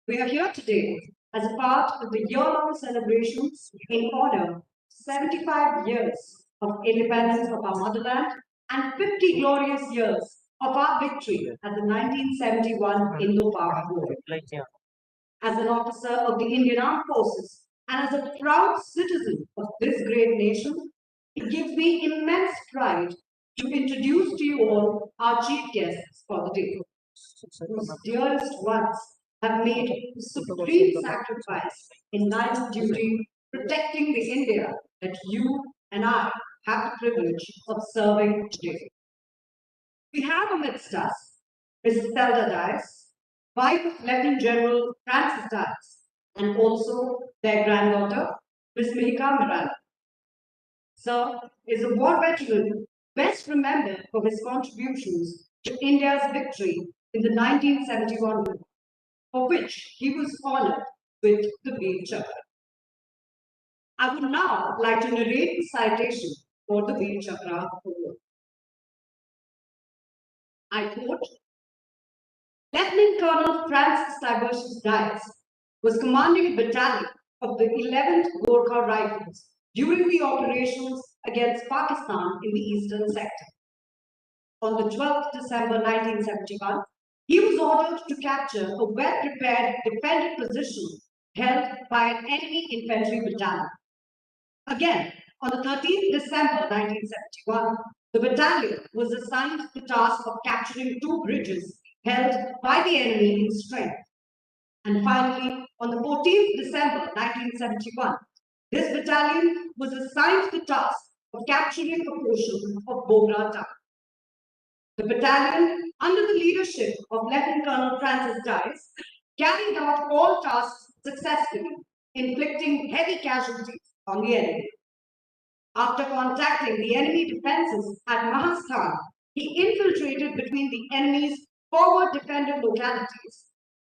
We are here today as a part of the year-long celebrations in honor of 75 years of independence of our motherland and 50 glorious years of our victory at the 1971 Indo-Pak War. As an officer of the Indian Armed Forces and as a proud citizen of this great nation, it gives me immense pride to introduce to you all our chief guests for the day, whose dearest ones have made supreme sacrifice in line of duty, protecting the India that you and I have the privilege of serving today. We have amidst us Mrs. Zelda Dias, wife of Lieutenant General Francis Dias, and also their granddaughter, Ms. Milika Miranda. Sir is a war veteran best remembered for his contributions to India's victory in the 1971 war, for which he was honored with the Veer Chakra. I would now like to narrate the citation for the Veer Chakra award. I quote, Lieutenant Colonel Francis Tiberius Dias was commanding a battalion of the 11th Gorkha Rifles during the operations against Pakistan in the eastern sector. On the 12th December 1971, he was ordered to capture a well-prepared defended position held by an enemy infantry battalion. Again, on the 13th December 1971, the battalion was assigned the task of capturing two bridges held by the enemy in strength. And finally, on the 14th December 1971, this battalion was assigned the task of capturing a portion of Bogra town. The battalion, under the leadership of Lieutenant Colonel Francis Dias, carried out all tasks successfully, inflicting heavy casualties on the enemy. After contacting the enemy defenses at Mahasthan, he infiltrated between the enemy's forward defended localities,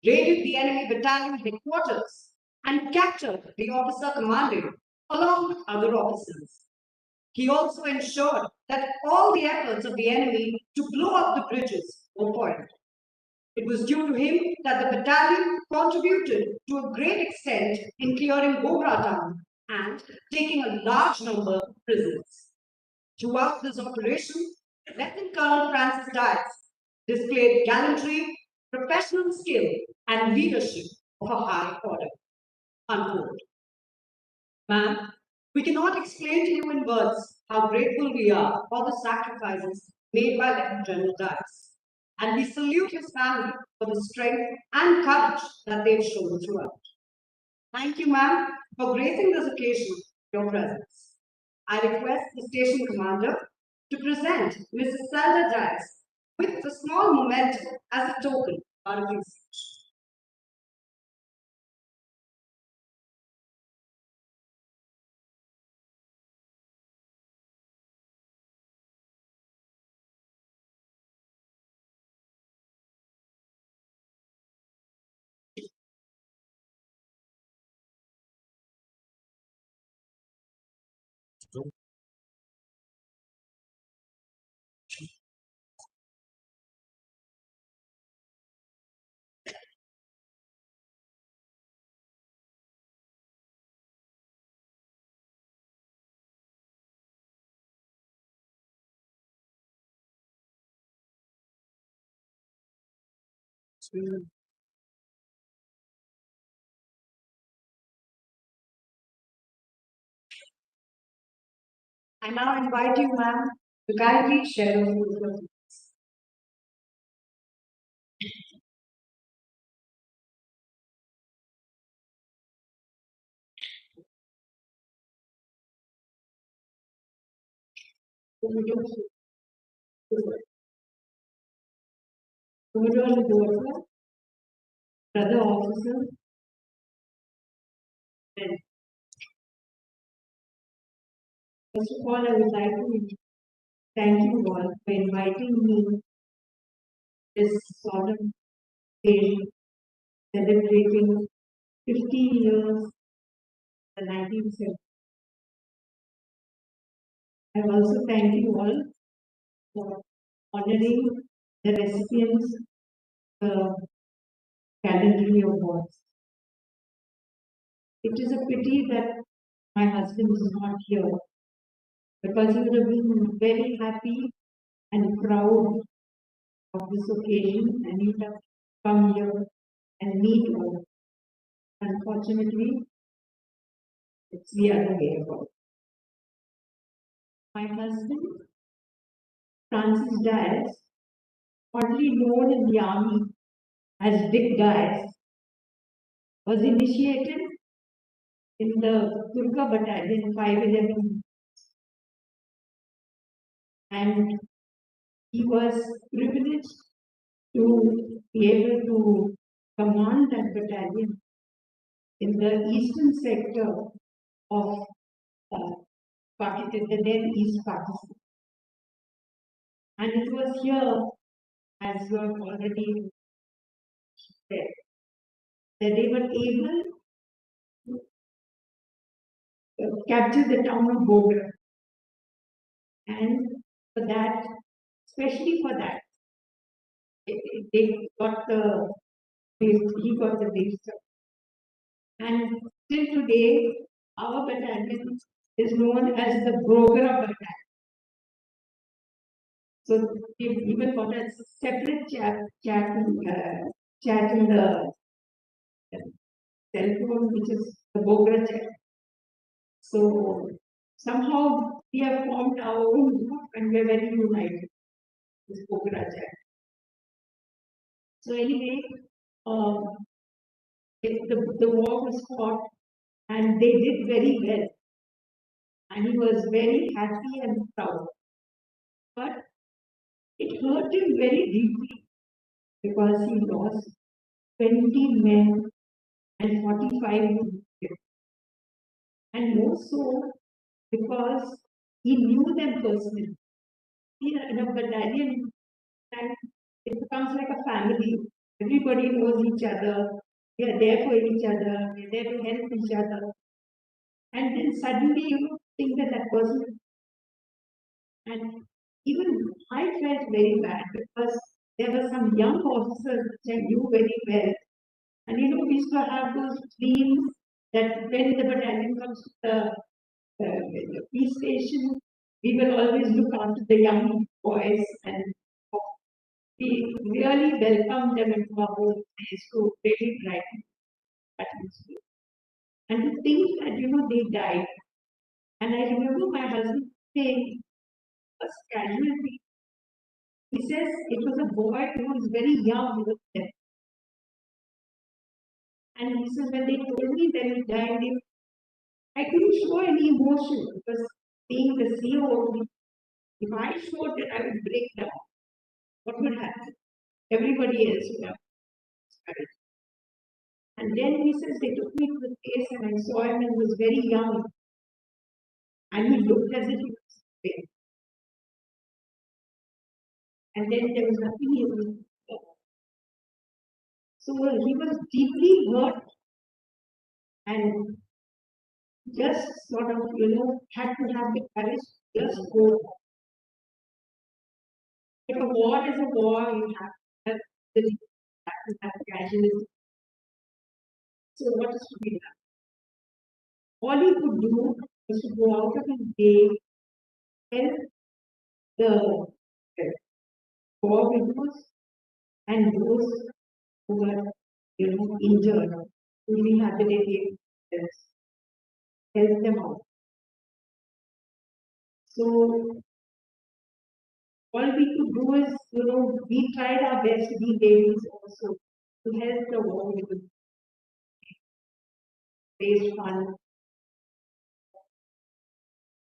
raided the enemy battalion headquarters, and captured the officer commanding along with other officers. He also ensured that all the efforts of the enemy to blow up the bridges were foiled. It was due to him that the battalion contributed to a great extent in clearing Bogra town and taking a large number of prisoners. Throughout this operation, Lieutenant Colonel Francis Dias displayed gallantry, professional skill, and leadership of a high order. Unquote. Ma'am, we cannot explain to you in words how grateful we are for the sacrifices made by Lieutenant General Dias, and we salute his family for the strength and courage that they've shown throughout. Thank you, ma'am, for gracing this occasion with your presence. I request the station commander to present Mrs. Zelda Dias with a small memento as a token of our appreciation. I now invite you, ma'am, to kindly share your views. Brother officer, and first of all, I would like to thank you all for inviting me this sort of day, celebrating 50 years, the 1970s. I also thank you all for honoring the recipients of the Gallantry Awards. It is a pity that my husband is not here because he would have been very happy and proud of this occasion and he would have come here and meet all. Unfortunately, it's the other way about. My husband, Francis Dias, partly known in the army as Big Dias, was initiated in the Durga Battalion 511 and he was privileged to be able to command that battalion in the eastern sector of Pakistan, the then East Pakistan. And it was here, as you have already said, that they were able to capture the town of Bogra. And for that, especially for that, they got he got the base. And till today, our battalion is known as the Bogra battalion. So we've even got a separate chat in the cell phone, which is the Bogra chat. So somehow we have formed our own group and we are very united. This Bogra chat. So anyway, the war was fought and they did very well. And he was very happy and proud. But it hurt him very deeply because he lost 20 men and 45 women. And more so because he knew them personally. In a battalion, and it becomes like a family. Everybody knows each other. They are there for each other. They are there to help each other. And then suddenly you think that that person, and even I felt very bad because there were some young officers which I knew very well. And we used to have those dreams that when the battalion comes to the peace station, we will always look after the young boys and we really welcome them into our home place to really brighten the atmosphere. And to think that, they died. And I remember my husband saying, first casualty, he says it was a boy who was very young, he was 10. And he says, when they told me that he died, I couldn't show any emotion because being the CEO, if I showed that I would break down, what would happen? Everybody else would have courage. And then he says, they took me to the place and I saw him and he was very young. And he looked as if he was dead. And then there was nothing he was. So he was deeply hurt and just sort of, had to have the courage to just go. If a war is a war, you have to have casualty. So what is to be done? All he could do was to go out of his day, help the war victims and those who were, injured, to rehabilitate themselves, help them out. So all we could do is, we tried our best to be babies also to help the war victims, raise funds,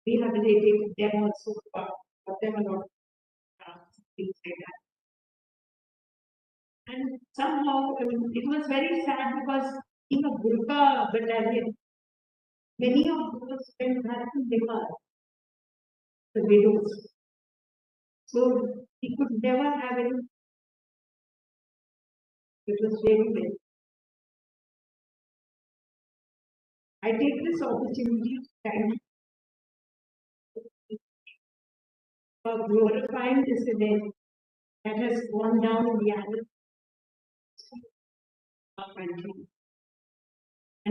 rehabilitated them also, got them a lot of things like that. And somehow it was very sad because in a Gurkha battalion, many of those men had to become the widows. So he could never have any. It was very well. I take this opportunity to thank you for glorifying this event that has gone down in the annals of our country.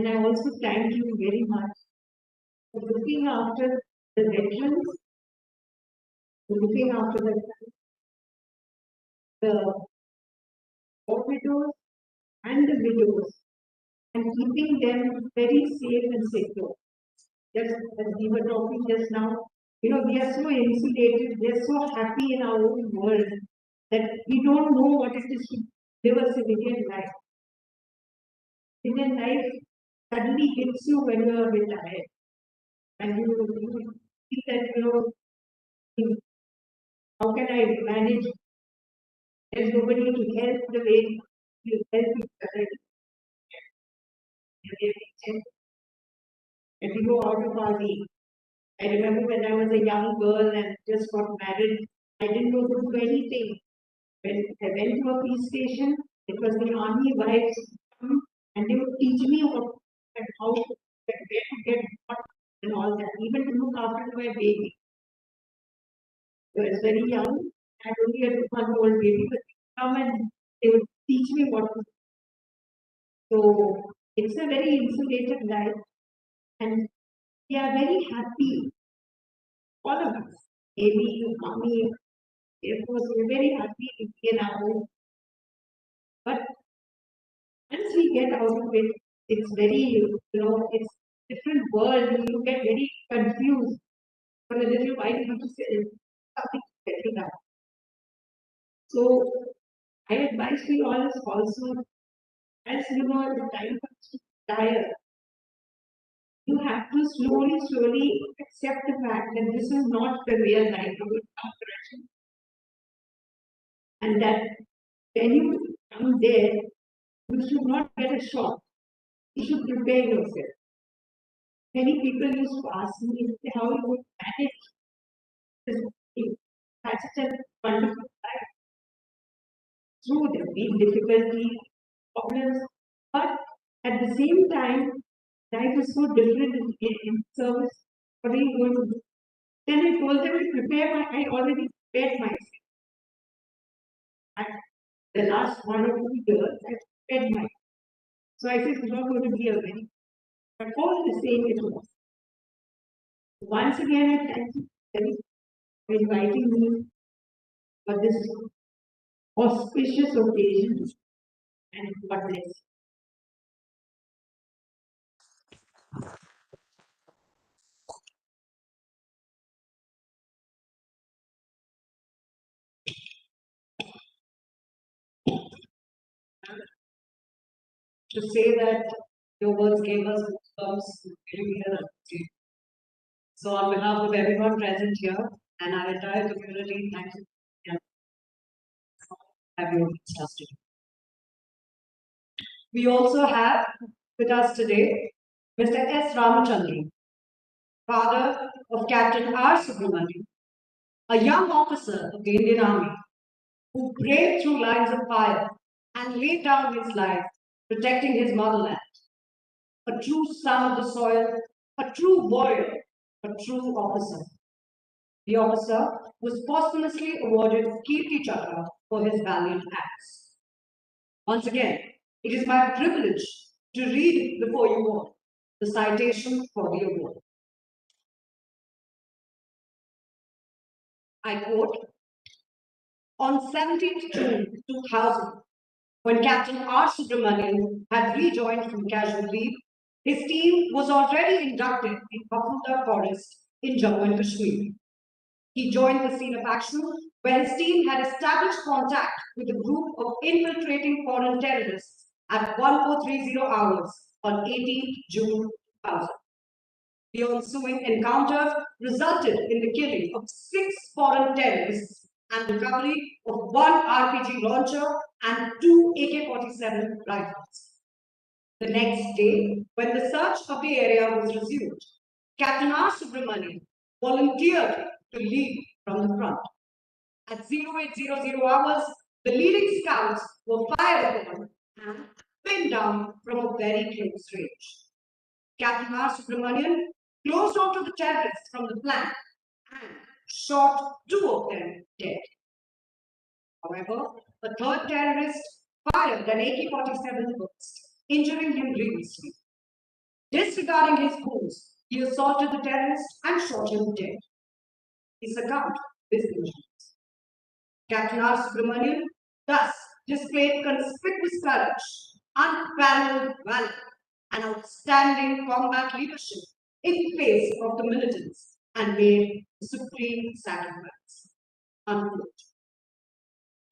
And I also thank you very much for looking after the veterans, for looking after the widows and the widows, and keeping them very safe and secure. Just as we were talking just now, we are so insulated, we are so happy in our own world that we don't know what it is to live a civilian life. Civilian life suddenly hits you when you are retired. And you think that, how can I manage? There's nobody to help the way you help each other. And we go out of our league. I remember when I was a young girl and just got married, I didn't know to do anything. When I went to a police station, it was the army wives come and they would teach me what and how to where to get what and all that, even to look after my baby. I was very young, I had only a 2-month-old baby, but they come and they would teach me what to do. So it's a very insulated life and we are very happy, all of us. Amy, mommy, of course, we're very happy to be in our home. But once we get out of it, it's very, it's different world. You get very confused for a little while. You have to say something to settle down. So I advise you all also, as the time comes to retire, you have to slowly accept the fact that this is not the real life of it, and that when you come there, you should not get a shock. You should prepare yourself. Many people used to ask me how you would manage this thing. That's such a wonderful life. True, there will be difficulty, problems, but at the same time, life is so different in service. What are you going to do? Then I told them to I already prepared myself. At the last 1 or 2 years, I prepared myself. So I said, it's not going to be a very, but all the same, it was. Once again, I thank you for inviting me for this auspicious occasion and God bless. To say that your words gave us goosebumps really here. So on behalf of everyone present here and our entire community, thank you for having us today. We also have with us today Mr. S. Ramachandran, father of Captain R. Subramanian, a young officer of the Indian Army who braved through lines of fire and laid down his life protecting his motherland. A true son of the soil, a true warrior, a true officer. The officer was posthumously awarded Kirti Chakra for his valiant acts. Once again, it is my privilege to read before you all the citation for the award. I quote, on 17th June 2000, when Captain R. Subramanian had rejoined from casual leave, his team was already inducted in Pakunda Forest in Jammu and Kashmir. He joined the scene of action where his team had established contact with a group of infiltrating foreign terrorists at 1430 hours on 18th June 2000. The ensuing encounters resulted in the killing of 6 foreign terrorists and recovery of 1 RPG launcher and 2 AK-47 rifles. The next day, when the search of the area was resumed, Captain R. Subramanian volunteered to lead from the front. At 0800 hours, the leading scouts were fired upon and pinned down from a very close range. Captain R. Subramanian closed onto the terrorists from the flank and shot 2 of them dead. However, a third terrorist fired an AK-47 burst, injuring him grievously. Disregarding his wounds, he assaulted the terrorist and shot him dead. He succumbed with injuries. Captain R. Subramanian thus displayed conspicuous courage, unparalleled valor, and outstanding combat leadership in face of the militants and made the supreme sacrifice. Unquote.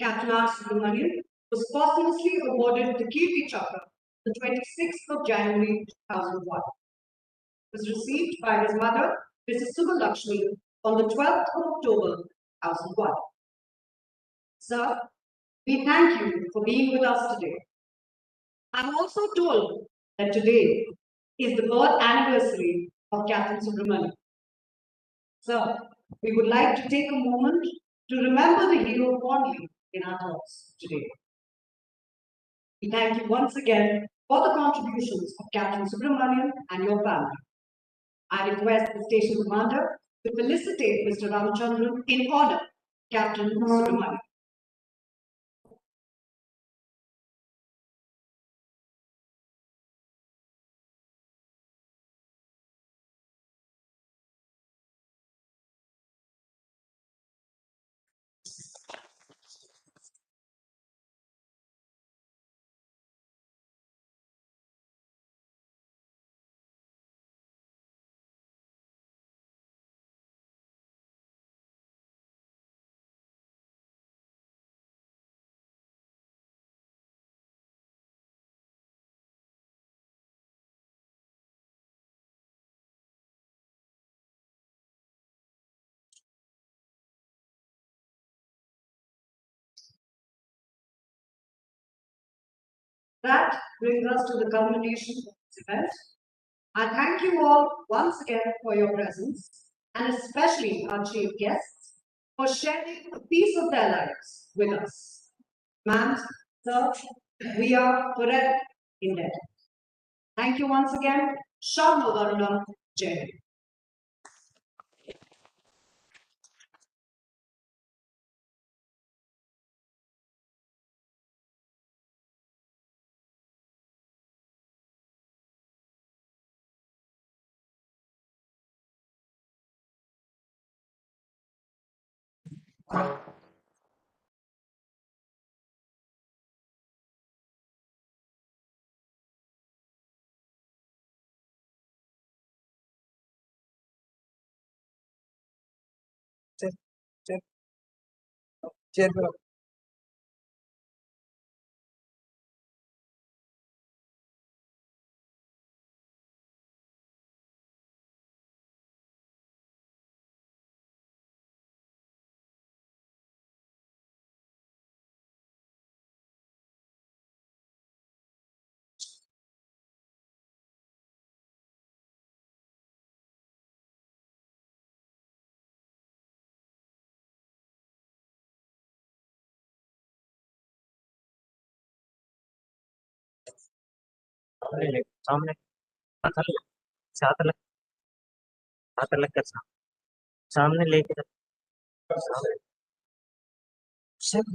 Captain R. Subramanian was posthumously awarded the Kirti Chakra the 26th of January 2001. It was received by his mother, Mrs. Subbalakshmi, on the 12th of October 2001. Sir, we thank you for being with us today. I'm also told that today is the birth anniversary of Captain Subramanian. Sir, we would like to take a moment to remember the hero fondly in our thoughts today. We thank you once again for the contributions of Captain Subramanian and your family. I request the station commander to felicitate Mr. Ramachandran in honor of Captain Subramanian. That brings us to the culmination of this event. I thank you all once again for your presence, and especially our chief guests for sharing a piece of their lives with us. Ma'am, sir, we are forever indebted. Thank you once again. Shalom Varunam Jai. Chair, chair, chair पे रखो। सामने हाथ अलग हाथ अलग हाथ अलग कर सामने लेके सामने सब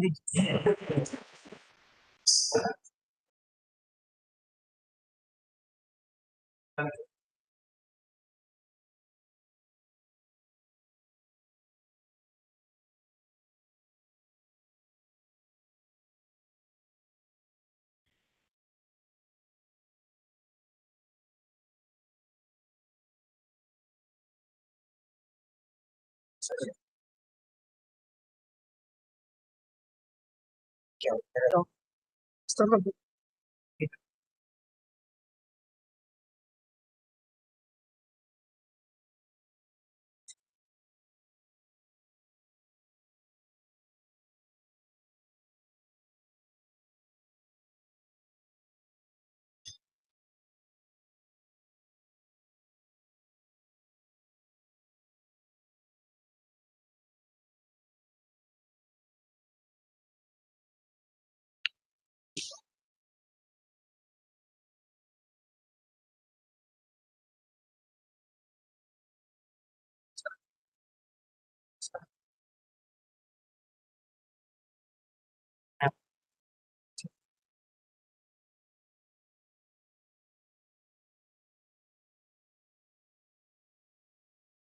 क्या सब